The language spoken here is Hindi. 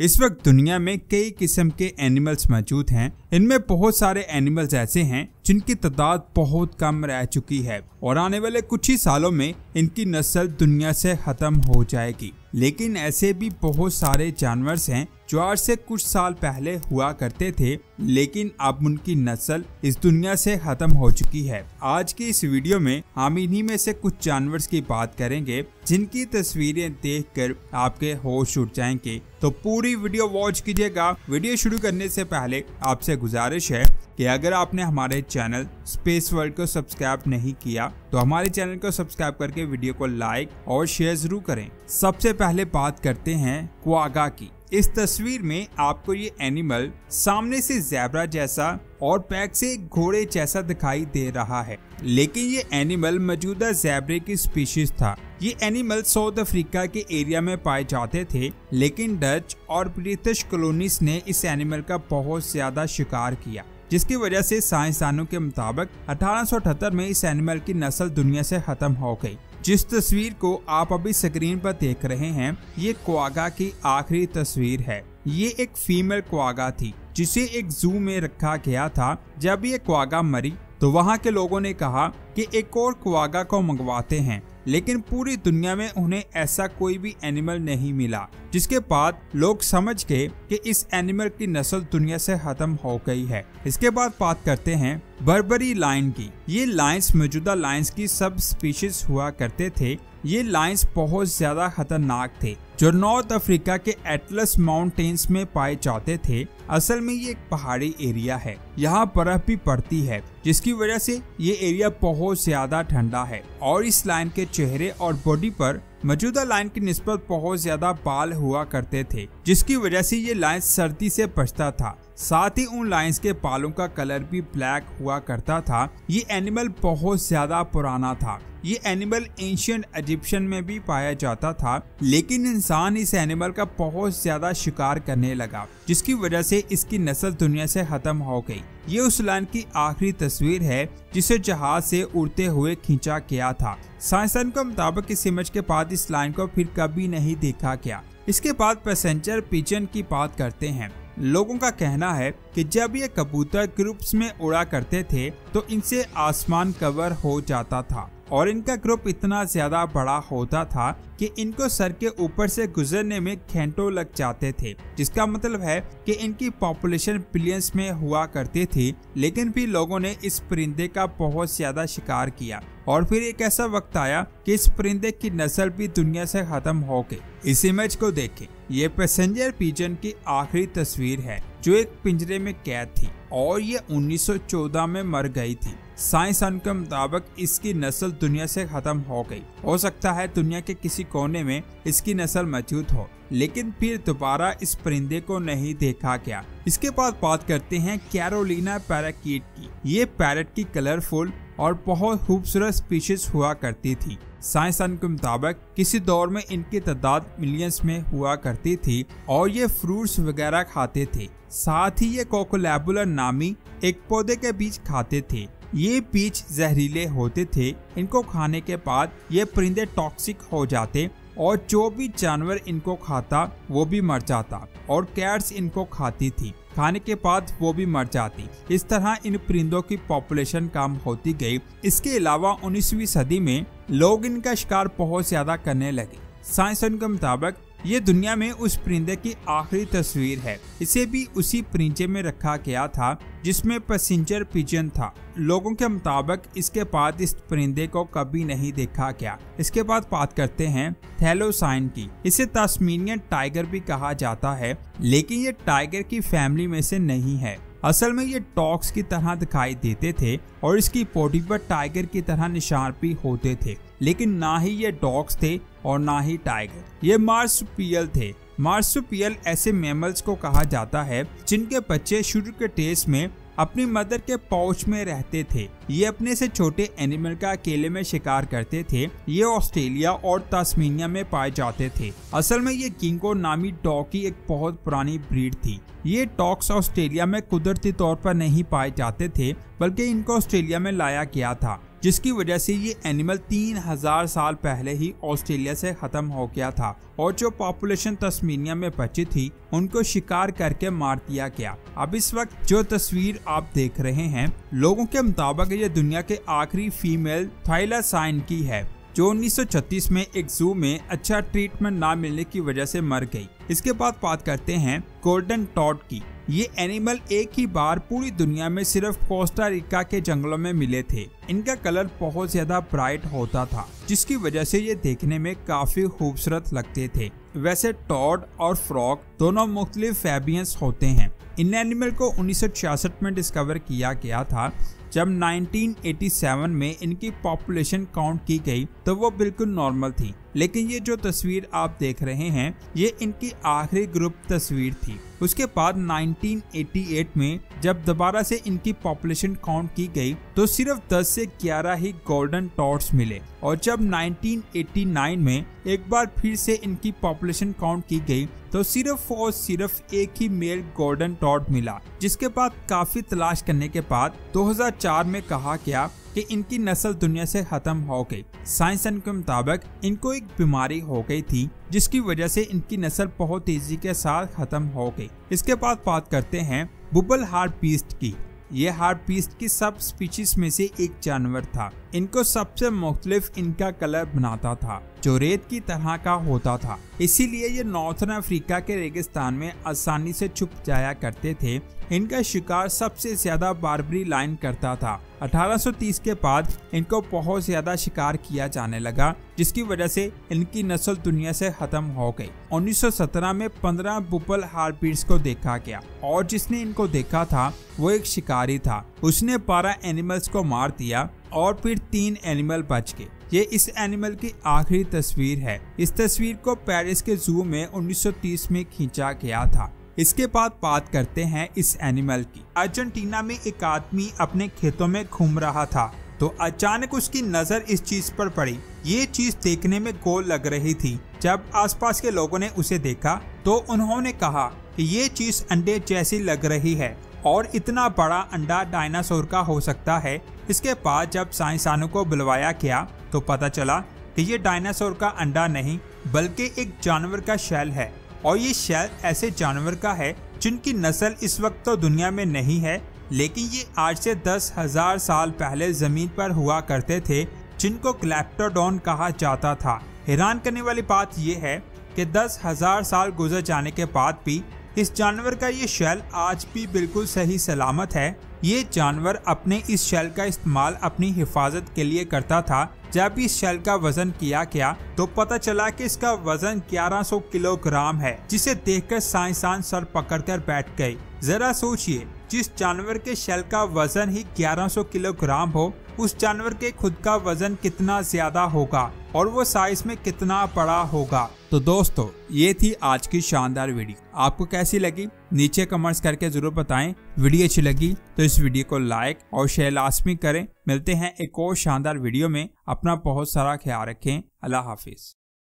इस वक्त दुनिया में कई किस्म के एनिमल्स मौजूद हैं। इनमें बहुत सारे एनिमल्स ऐसे हैं जिनकी तादाद बहुत कम रह चुकी है और आने वाले कुछ ही सालों में इनकी नस्ल दुनिया से खत्म हो जाएगी। लेकिन ऐसे भी बहुत सारे जानवर हैं जो आज से कुछ साल पहले हुआ करते थे, लेकिन अब उनकी नस्ल इस दुनिया से खत्म हो चुकी है। आज की इस वीडियो में हम इन्हीं में से कुछ जानवर की बात करेंगे जिनकी तस्वीरें देखकर आपके होश उड़ जाएंगे। तो पूरी वीडियो वॉच कीजिएगा। वीडियो शुरू करने से पहले आपसे गुजारिश है कि अगर आपने हमारे चैनल स्पेस वर्ल्ड को सब्सक्राइब नहीं किया तो हमारे चैनल को सब्सक्राइब करके वीडियो को लाइक और शेयर जरूर करें। सबसे पहले बात करते हैं क्वागा की। इस तस्वीर में आपको ये एनिमल सामने से ज़ेब्रा जैसा और पैक से एक घोड़े जैसा दिखाई दे रहा है, लेकिन ये एनिमल मौजूदा ज़ेब्रे की स्पीशीज था। ये एनिमल साउथ अफ्रीका के एरिया में पाए जाते थे, लेकिन डच और ब्रिटिश कॉलोनीज ने इस एनिमल का बहुत ज्यादा शिकार किया, जिसकी वजह से साइंसदानों के मुताबिक 1878 में इस एनिमल की नस्ल दुनिया से खत्म हो गई। जिस तस्वीर को आप अभी स्क्रीन पर देख रहे हैं, ये क्वागा की आखिरी तस्वीर है। ये एक फीमेल क्वागा थी जिसे एक जू में रखा गया था। जब ये क्वागा मरी तो वहाँ के लोगों ने कहा कि एक और क्वागा को मंगवाते हैं, लेकिन पूरी दुनिया में उन्हें ऐसा कोई भी एनिमल नहीं मिला, जिसके बाद लोग समझ गए कि इस एनिमल की नस्ल दुनिया से खत्म हो गई है। इसके बाद बात करते हैं बर्बरी लायन की। ये लायंस मौजूदा लायंस की सब स्पीशीज हुआ करते थे। ये लायंस बहुत ज्यादा खतरनाक थे जो नॉर्थ अफ्रीका के एटलस माउंटेन्स में पाए जाते थे। असल में ये एक पहाड़ी एरिया है, यहाँ बर्फ भी पड़ती है, जिसकी वजह से ये एरिया बहुत ज्यादा ठंडा है और इस लायन के चेहरे और बॉडी पर मौजूदा लायन की निस्बत बहुत ज्यादा बाल हुआ करते थे, जिसकी वजह से ये लायन सर्दी से बचता था। साथ ही उन लायंस के बालों का कलर भी ब्लैक हुआ करता था। ये एनिमल बहुत ज्यादा पुराना था। ये एनिमल एंशिएंट इजिप्शियन में भी पाया जाता था, लेकिन इंसान इस एनिमल का बहुत ज्यादा शिकार करने लगा, जिसकी वजह से इसकी नस्ल दुनिया से खत्म हो गई। ये उस लायन की आखिरी तस्वीर है जिसे जहाज से उड़ते हुए खींचा गया था। साइंसदान के मुताबिक इस इमेज के बाद इस लायन को फिर कभी नहीं देखा गया। इसके बाद पैसेंजर पिजन की बात करते हैं। लोगों का कहना है कि जब ये कबूतर ग्रुप्स में उड़ा करते थे तो इनसे आसमान कवर हो जाता था और इनका ग्रुप इतना ज्यादा बड़ा होता था कि इनको सर के ऊपर से गुजरने में घंटों लग जाते थे, जिसका मतलब है कि इनकी पॉपुलेशन बिलियंस में हुआ करती थी। लेकिन भी लोगों ने इस परिंदे का बहुत ज्यादा शिकार किया और फिर एक ऐसा वक्त आया कि इस परिंदे की नस्ल भी दुनिया से खत्म हो गई। इस इमेज को देखें, ये पैसेंजर पिजन की आखिरी तस्वीर है जो एक पिंजरे में कैद थी और ये 1914 में मर गई थी। साइंसदान के मुताबिक इसकी नस्ल दुनिया से खत्म हो गई। हो सकता है दुनिया के किसी कोने में इसकी नस्ल मौजूद हो, लेकिन फिर दोबारा इस परिंदे को नहीं देखा गया। इसके बाद बात करते हैं कैरोलिना पैराकीट की। ये पैरट की कलरफुल और बहुत खूबसूरत स्पीशीज हुआ करती थी। साइंसदान के मुताबिक किसी दौर में इनकी तादाद मिलियंस में हुआ करती थी और ये फ्रूट्स वगैरह खाते थे। साथ ही ये कोकोलैबुलर नामी एक पौधे के बीज खाते थे। ये बीज जहरीले होते थे। इनको खाने के बाद ये परिंदे टॉक्सिक हो जाते और जो भी जानवर इनको खाता वो भी मर जाता और कैट्स इनको खाती थी। खाने के बाद वो भी मर जाती। इस तरह इन परिंदों की पॉपुलेशन कम होती गई। इसके अलावा 19वीं सदी में लोग इनका शिकार बहुत ज्यादा करने लगे। साइंसदान के मुताबिक ये दुनिया में उस परिंदे की आखिरी तस्वीर है। इसे भी उसी परिंदे में रखा गया था जिसमें पैसेंजर पिजन था। लोगों के मुताबिक इसके बाद इस परिंदे को कभी नहीं देखा गया। इसके बाद बात करते हैं थैलोसाइन की। इसे तस्मानियन टाइगर भी कहा जाता है, लेकिन ये टाइगर की फैमिली में से नहीं है। असल में ये डॉग्स की तरह दिखाई देते थे और इसकी बॉडी पर टाइगर की तरह निशान भी होते थे, लेकिन ना ही ये डॉग्स थे और ना ही टाइगर। ये मार्सुपियल थे। मार्सुपियल ऐसे मैमल्स को कहा जाता है जिनके बच्चे शुरू के डेज में अपनी मदर के पाउच में रहते थे। ये अपने से छोटे एनिमल का अकेले में शिकार करते थे। ये ऑस्ट्रेलिया और तस्मानिया में पाए जाते थे। असल में ये किंगो नामी डॉग की एक बहुत पुरानी ब्रीड थी। ये डॉग्स ऑस्ट्रेलिया में कुदरती तौर पर नहीं पाए जाते थे, बल्कि इनको ऑस्ट्रेलिया में लाया गया था। जिसकी वजह से ये एनिमल 3000 साल पहले ही ऑस्ट्रेलिया से खत्म हो गया था और जो पॉपुलेशन तस्मानिया में बची थी उनको शिकार करके मार दिया गया। अब इस वक्त जो तस्वीर आप देख रहे हैं, लोगों के मुताबिक ये दुनिया के आखिरी फीमेल थाइलासाइन की है, जो 1936 में एक जू में अच्छा ट्रीटमेंट ना मिलने की वजह से मर गई। इसके बाद बात करते हैं गोल्डन टॉड की। ये एनिमल एक ही बार पूरी दुनिया में सिर्फ कोस्टा रिका के जंगलों में मिले थे। इनका कलर बहुत ज्यादा ब्राइट होता था, जिसकी वजह से ये देखने में काफी खूबसूरत लगते थे। वैसे टॉड और फ्रॉग दोनों मुख्तलिफ एबियंस होते हैं। इन एनिमल को 1966 में डिस्कवर किया गया था। जब 1987 में इनकी पॉपुलेशन काउंट की गई तो वो बिल्कुल नॉर्मल थी, लेकिन ये जो तस्वीर आप देख रहे हैं ये इनकी आखिरी ग्रुप तस्वीर थी। उसके बाद 1988 में जब दोबारा से इनकी पॉपुलेशन काउंट की गई तो सिर्फ 10 से 11 ही गोल्डन टॉड्स मिले और जब 1989 में एक बार फिर से इनकी पॉपुलेशन काउंट की गई तो सिर्फ और सिर्फ एक ही मेल गोल्डन टॉड मिला। जिसके बाद काफी तलाश करने के बाद 2004 में कहा गया कि इनकी नस्ल दुनिया से खत्म हो गई। साइंसदान के मुताबिक इनको एक बीमारी हो गई थी जिसकी वजह से इनकी नस्ल बहुत तेजी के साथ खत्म हो गई। इसके बाद बात करते हैं बुबल हार्टबीस्ट की। ये हार्टबीस्ट की सब स्पीशीज में से एक जानवर था। इनको सबसे मुख्तलिफ इनका कलर बनाता था जो रेत की तरह का होता था, इसीलिए ये नॉर्थन अफ्रीका के रेगिस्तान में आसानी से छुप जाया करते थे। इनका शिकार सबसे ज्यादा बार्बरी लायन करता था। 1830 के बाद इनको बहुत ज्यादा शिकार किया जाने लगा, जिसकी वजह से इनकी नस्ल दुनिया से खत्म हो गई। 1917 में 15 बुबल हार्टबीट्स को देखा गया और जिसने इनको देखा था वो एक शिकारी था। उसने 12 एनिमल्स को मार दिया और फिर 3 एनिमल बच गए। ये इस एनिमल की आखिरी तस्वीर है। इस तस्वीर को पेरिस के जू में 1930 में खींचा गया था। इसके बाद बात करते हैं इस एनिमल की। अर्जेंटीना में एक आदमी अपने खेतों में घूम रहा था तो अचानक उसकी नजर इस चीज पर पड़ी। ये चीज देखने में गोल लग रही थी। जब आसपास के लोगों ने उसे देखा तो उन्होंने कहा कि ये चीज अंडे जैसी लग रही है और इतना बड़ा अंडा डायनासोर का हो सकता है। इसके बाद जब साइंसदानों को बुलवाया गया तो पता चला कि ये डायनासोर का अंडा नहीं बल्कि एक जानवर का शेल है और ये शेल ऐसे जानवर का है जिनकी नस्ल इस वक्त तो दुनिया में नहीं है, लेकिन ये आज से 10,000 साल पहले जमीन पर हुआ करते थे, जिनको ग्लैप्टोडॉन कहा जाता था। हैरान करने वाली बात यह है कि 10,000 साल गुजर जाने के बाद भी इस जानवर का ये शेल आज भी बिल्कुल सही सलामत है। ये जानवर अपने इस शेल का इस्तेमाल अपनी हिफाजत के लिए करता था। जब इस शेल का वजन किया गया तो पता चला कि इसका वजन 1100 किलोग्राम है, जिसे देखकर साइंसदान सर पकड़कर बैठ गए। जरा सोचिए, जिस जानवर के शेल का वजन ही 1100 किलोग्राम हो, उस जानवर के खुद का वजन कितना ज्यादा होगा और वो साइज में कितना बड़ा होगा। तो दोस्तों, ये थी आज की शानदार वीडियो। आपको कैसी लगी नीचे कमेंट्स करके जरूर बताएं। वीडियो अच्छी लगी तो इस वीडियो को लाइक और शेयर लाजमी करें। मिलते हैं एक और शानदार वीडियो में। अपना बहुत सारा ख्याल रखें। अल्लाह हाफिज।